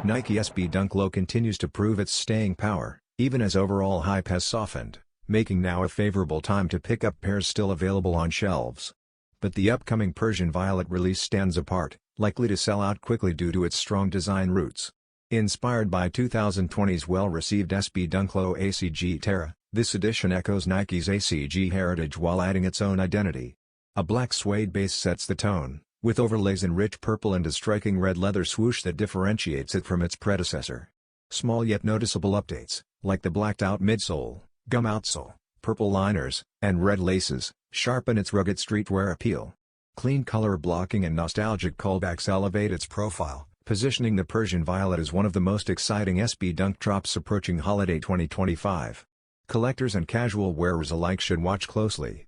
Nike SB Dunk Low continues to prove its staying power, even as overall hype has softened, making now a favorable time to pick up pairs still available on shelves. But the upcoming Persian Violet release stands apart, likely to sell out quickly due to its strong design roots. Inspired by 2020's well-received SB Dunk Low ACG Terra, this edition echoes Nike's ACG heritage while adding its own identity. A black suede base sets the tone, with overlays in rich purple and a striking red leather swoosh that differentiates it from its predecessor. Small yet noticeable updates, like the blacked-out midsole, gum outsole, purple liners, and red laces, sharpen its rugged streetwear appeal. Clean color blocking and nostalgic callbacks elevate its profile, positioning the Persian Violet as one of the most exciting SB Dunk drops approaching holiday 2025. Collectors and casual wearers alike should watch closely,